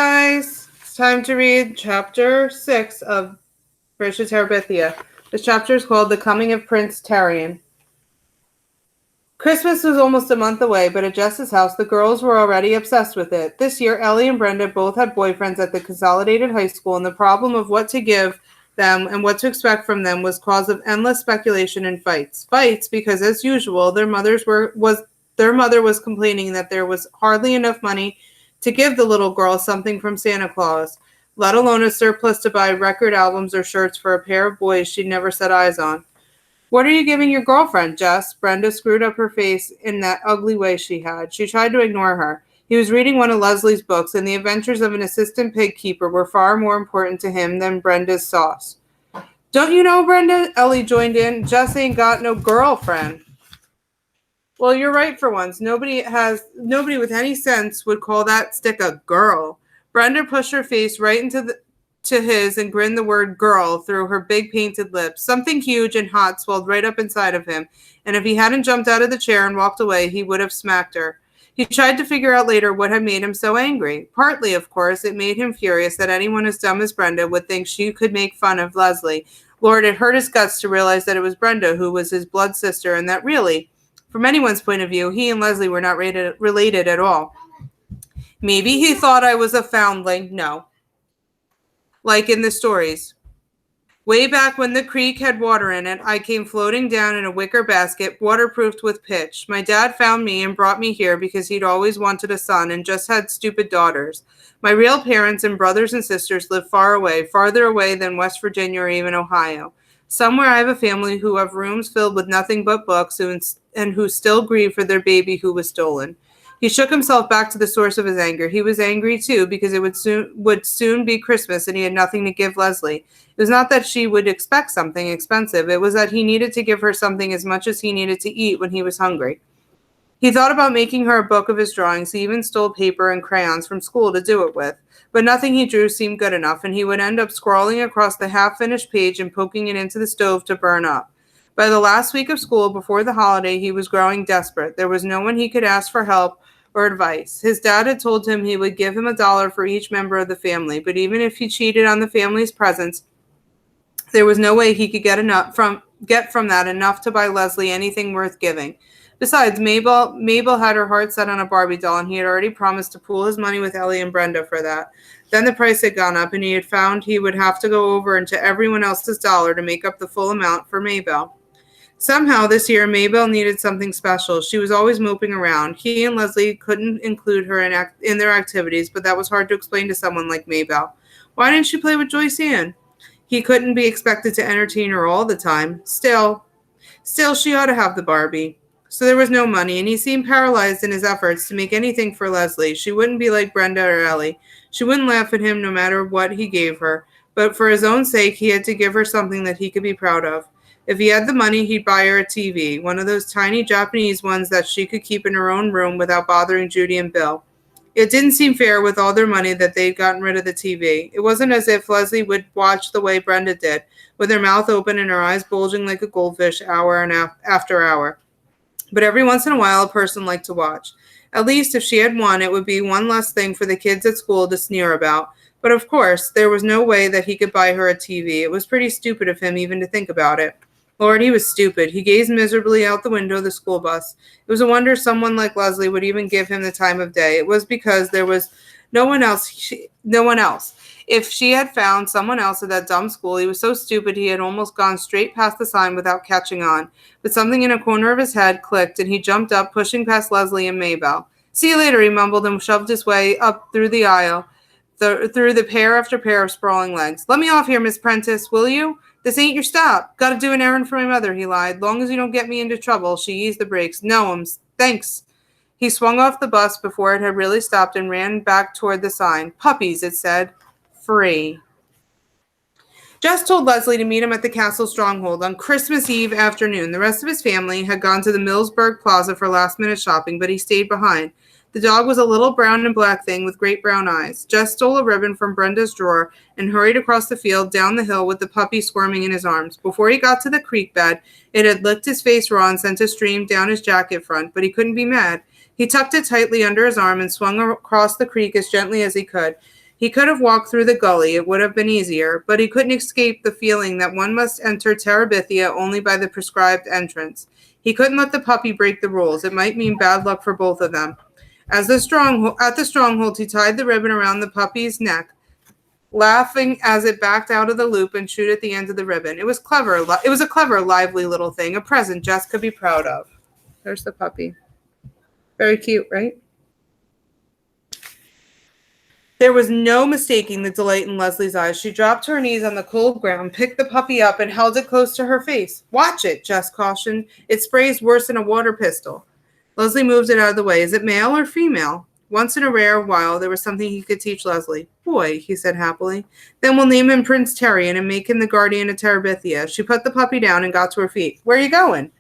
guys, it's time to read chapter 6 of British Terabithia. This chapter is called The Coming of Prince Tarian. Christmas was almost a month away, but at Jess's house, the girls were already obsessed with it. This year, Ellie and Brenda both had boyfriends at the consolidated high school, and the problem of what to give them and what to expect from them was cause of endless speculation and fights. Fights because, as usual, their mother was complaining that there was hardly enough money to give the little girl something from Santa Claus, let alone a surplus to buy record albums or shirts for a pair of boys she'd never set eyes on. "What are you giving your girlfriend, Jess?" Brenda screwed up her face in that ugly way she had. She tried to ignore her. He was reading one of Leslie's books, and the adventures of an assistant pig keeper were far more important to him than Brenda's sauce. "Don't you know, Brenda?" Ellie joined in. "Jess ain't got no girlfriend." "Well, you're right for once. Nobody with any sense would call that stick a girl." Brenda pushed her face right to his and grinned the word girl through her big painted lips. Something huge and hot swelled right up inside of him, and if he hadn't jumped out of the chair and walked away, he would have smacked her. He tried to figure out later what had made him so angry. Partly, of course, it made him furious that anyone as dumb as Brenda would think she could make fun of Leslie. Lord, it hurt his guts to realize that it was Brenda who was his blood sister, and that really, from anyone's point of view, he and Leslie were not related at all. Maybe he thought I was a foundling. No. Like in the stories. Way back when the creek had water in it, I came floating down in a wicker basket, waterproofed with pitch. My dad found me and brought me here because he'd always wanted a son and just had stupid daughters. My real parents and brothers and sisters live far away, farther away than West Virginia or even Ohio. Somewhere I have a family who have rooms filled with nothing but books and who still grieve for their baby who was stolen. He shook himself back to the source of his anger. He was angry, too, because it would soon be Christmas and he had nothing to give Leslie. It was not that she would expect something expensive. It was that he needed to give her something as much as he needed to eat when he was hungry. He thought about making her a book of his drawings. He even stole paper and crayons from school to do it with. But nothing he drew seemed good enough, and he would end up scrawling across the half-finished page and poking it into the stove to burn up. By the last week of school, before the holiday, he was growing desperate. There was no one he could ask for help or advice. His dad had told him he would give him $1 for each member of the family, but even if he cheated on the family's presents, there was no way he could get from that enough to buy Leslie anything worth giving. Besides, Mabel had her heart set on a Barbie doll, and he had already promised to pool his money with Ellie and Brenda for that. Then the price had gone up, and he had found he would have to go over into everyone else's dollar to make up the full amount for Mabel. Somehow this year, Mabel needed something special. She was always moping around. He and Leslie couldn't include her in their activities, but that was hard to explain to someone like Mabel. Why didn't she play with Joyce Ann? He couldn't be expected to entertain her all the time. Still, she ought to have the Barbie. So there was no money, and he seemed paralyzed in his efforts to make anything for Leslie. She wouldn't be like Brenda or Ellie. She wouldn't laugh at him no matter what he gave her. But for his own sake, he had to give her something that he could be proud of. If he had the money, he'd buy her a TV, one of those tiny Japanese ones that she could keep in her own room without bothering Judy and Bill. It didn't seem fair with all their money that they'd gotten rid of the TV. It wasn't as if Leslie would watch the way Brenda did, with her mouth open and her eyes bulging like a goldfish hour and after hour. But every once in a while, a person liked to watch. At least if she had one, it would be one less thing for the kids at school to sneer about. But of course, there was no way that he could buy her a TV. It was pretty stupid of him even to think about it. Lord, he was stupid. He gazed miserably out the window of the school bus. It was a wonder someone like Leslie would even give him the time of day. It was because there was no one else. If she had found someone else at that dumb school, he was so stupid he had almost gone straight past the sign without catching on. But something in a corner of his head clicked, and he jumped up, pushing past Leslie and Mabel. "See you later," he mumbled, and shoved his way up through the aisle, through the pair after pair of sprawling legs. "Let me off here, Miss Prentice, will you? This ain't your stop. Got to do an errand for my mother," he lied. "Long as you don't get me into trouble." She eased the brakes. "No, thanks." He swung off the bus before it had really stopped and ran back toward the sign. "Puppies," it said. "Free." Jess told Leslie to meet him at the castle stronghold on Christmas Eve afternoon. The rest of his family had gone to the Millsburg Plaza for last-minute shopping, but he stayed behind. The dog was a little brown and black thing with great brown eyes. Jess stole a ribbon from Brenda's drawer and hurried across the field down the hill with the puppy squirming in his arms. Before he got to the creek bed, it had licked his face raw and sent a stream down his jacket front, but he couldn't be mad. He tucked it tightly under his arm and swung across the creek as gently as he could. He could have walked through the gully, it would have been easier, but he couldn't escape the feeling that one must enter Terabithia only by the prescribed entrance. He couldn't let the puppy break the rules. It might mean bad luck for both of them. At the stronghold, he tied the ribbon around the puppy's neck, laughing as it backed out of the loop and chewed at the end of the ribbon. It was clever. It was a clever, lively little thing, a present Jess could be proud of. There's the puppy. Very cute, right? There was no mistaking the delight in Leslie's eyes. She dropped to her knees on the cold ground, picked the puppy up, and held it close to her face. "Watch it," Jess cautioned. "It sprays worse than a water pistol." Leslie moved it out of the way. "Is it male or female?" Once in a rare while, there was something he could teach Leslie. "Boy," he said happily. "Then we'll name him Prince Terrian and make him the guardian of Terabithia." She put the puppy down and got to her feet. "Where are you going?"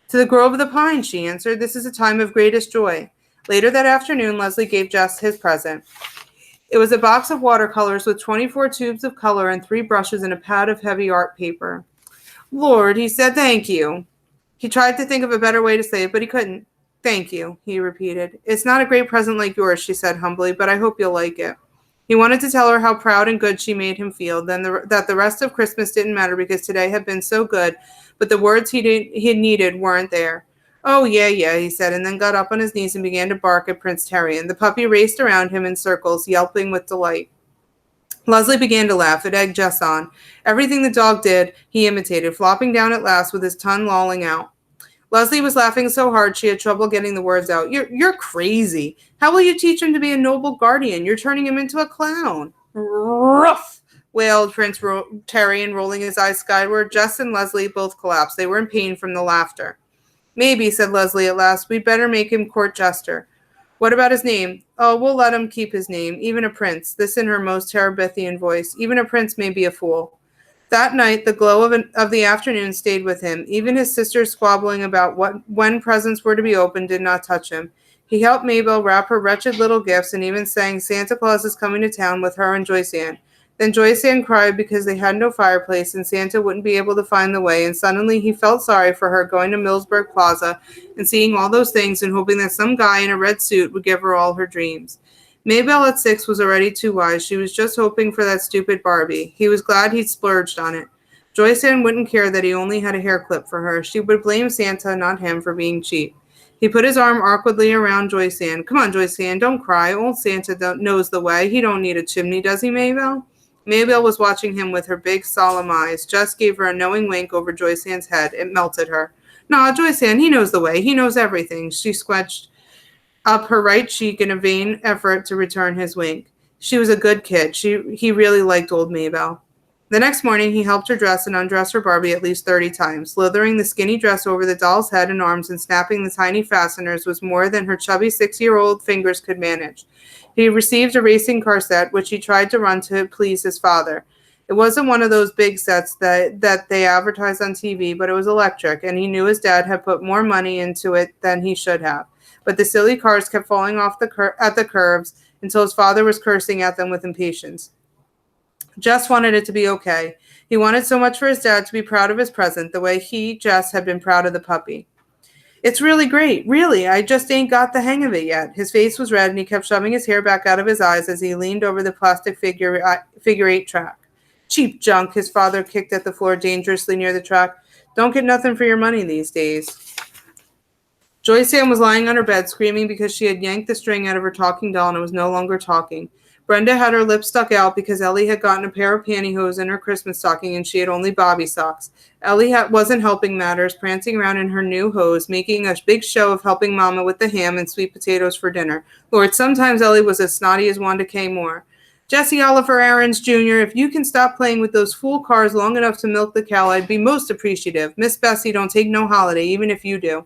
"To the Grove of the Pines," she answered. "This is a time of greatest joy." Later that afternoon, Leslie gave Jess his present. It was a box of watercolors with 24 tubes of color and 3 brushes and a pad of heavy art paper. "Lord," he said, "thank you." He tried to think of a better way to say it, but he couldn't. "Thank you," he repeated. "It's not a great present like yours," she said humbly, "but I hope you'll like it." He wanted to tell her how proud and good she made him feel, that the rest of Christmas didn't matter because today had been so good, but the words he needed weren't there. "Oh, yeah," he said, and then got up on his knees and began to bark at Prince Terrian. The puppy raced around him in circles, yelping with delight. Leslie began to laugh. It egged Jess on. Everything the dog did, he imitated, flopping down at last with his tongue lolling out. Leslie was laughing so hard she had trouble getting the words out. You're crazy. How will you teach him to be a noble guardian? You're turning him into a clown." "Ruff!" wailed Prince Terrian, rolling his eyes skyward. Jess and Leslie both collapsed. They were in pain from the laughter. "Maybe," said Leslie at last, "we'd better make him court jester." "What about his name?" "Oh, we'll let him keep his name. Even a prince," this in her most Terabithian voice, "even a prince may be a fool." That night, the glow of the afternoon stayed with him. Even his sisters squabbling about when presents were to be opened did not touch him. He helped Mabel wrap her wretched little gifts and even sang "Santa Claus is Coming to Town" with her and Joyce Ann. Then Joyce Ann cried because they had no fireplace and Santa wouldn't be able to find the way, and suddenly he felt sorry for her going to Millsburg Plaza and seeing all those things and hoping that some guy in a red suit would give her all her dreams. Maybelle at 6 was already too wise. She was just hoping for that stupid Barbie. He was glad he'd splurged on it. Joyce Ann wouldn't care that he only had a hair clip for her. She would blame Santa, not him, for being cheap. He put his arm awkwardly around Joyce Ann. "Come on, Joyce Ann, don't cry. Old Santa knows the way. He don't need a chimney, does he, Maybelle?" Maybelle was watching him with her big, solemn eyes. Jess gave her a knowing wink over Joyce Ann's head. It melted her. "Nah, Joyce Ann, he knows the way. He knows everything." She squelched up her right cheek in a vain effort to return his wink. She was a good kid. He really liked old Maybelle. The next morning, he helped her dress and undress her Barbie at least 30 times. Slithering the skinny dress over the doll's head and arms and snapping the tiny fasteners was more than her chubby 6-year-old fingers could manage. He received a racing car set, which he tried to run to please his father. It wasn't one of those big sets that they advertised on TV, but it was electric, and he knew his dad had put more money into it than he should have. But the silly cars kept falling off at the curves until his father was cursing at them with impatience. Jess wanted it to be okay. He wanted so much for his dad to be proud of his present, the way he, Jess, had been proud of the puppy. "It's really great. Really, I just ain't got the hang of it yet." His face was red, and he kept shoving his hair back out of his eyes as he leaned over the plastic figure 8 track. "Cheap junk," his father kicked at the floor dangerously near the track. "Don't get nothing for your money these days." Joyce Ann was lying on her bed, screaming because she had yanked the string out of her talking doll and was no longer talking. Brenda had her lips stuck out because Ellie had gotten a pair of pantyhose in her Christmas stocking and she had only bobby socks. Ellie wasn't helping matters, prancing around in her new hose, making a big show of helping Mama with the ham and sweet potatoes for dinner. Lord, sometimes Ellie was as snotty as Wanda K. Moore. "Jesse Oliver Aarons, Jr., if you can stop playing with those fool cars long enough to milk the cow, I'd be most appreciative. Miss Bessie don't take no holiday, even if you do."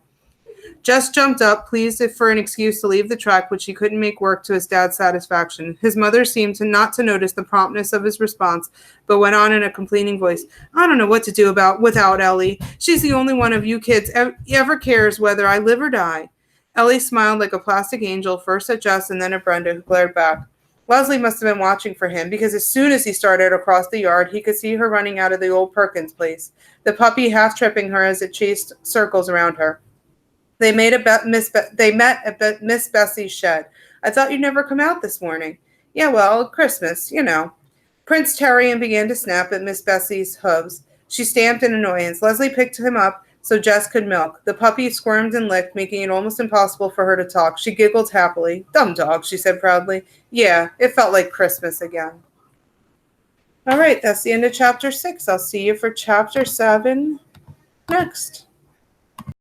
Jess jumped up, pleased for an excuse to leave the track, which he couldn't make work to his dad's satisfaction. His mother seemed not to notice the promptness of his response, but went on in a complaining voice. "I don't know what to do without Ellie. She's the only one of you kids ever cares whether I live or die." Ellie smiled like a plastic angel, first at Jess and then at Brenda, who glared back. Leslie must have been watching for him, because as soon as he started across the yard, he could see her running out of the old Perkins place, the puppy half tripping her as it chased circles around her. They met at Miss Bessie's shed. "I thought you'd never come out this morning." Yeah, well, Christmas, you know. Prince Terrian began to snap at Miss Bessie's hooves. She stamped in annoyance. Leslie picked him up so Jess could milk. The puppy squirmed and licked, making it almost impossible for her to talk. She giggled happily. Dumb dog, she said proudly. Yeah, it felt like Christmas again. All right, that's the end of chapter 6. I'll see you for chapter 7 next.